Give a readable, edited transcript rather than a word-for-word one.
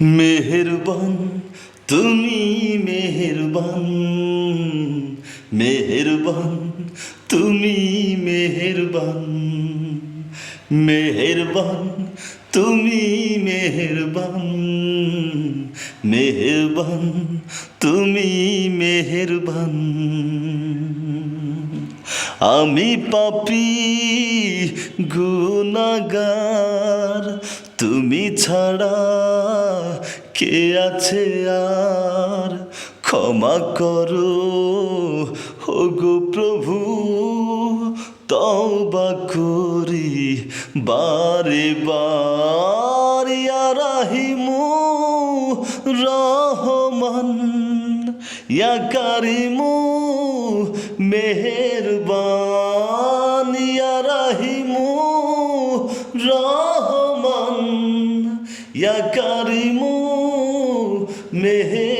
মেহেরবান তুমি মেহেরবান, মেহেরবান তুমি মেহেরবান, মেহেরবান তুমি মেহেরবান, মেহেরবান তুমি মেহেরবান। আমি পাপী গুনাহগার, তুমি ছাড়া কে আছে আর? ক্ষমা করো ওগো প্রভু, তওবা করি বারে বার। ইয়া রাহিমু রহমান, ইয়া কারিমু মেহেরবান, ইয়া রাহিমু রহমান, ইয়া কারিমু মেহেরবান।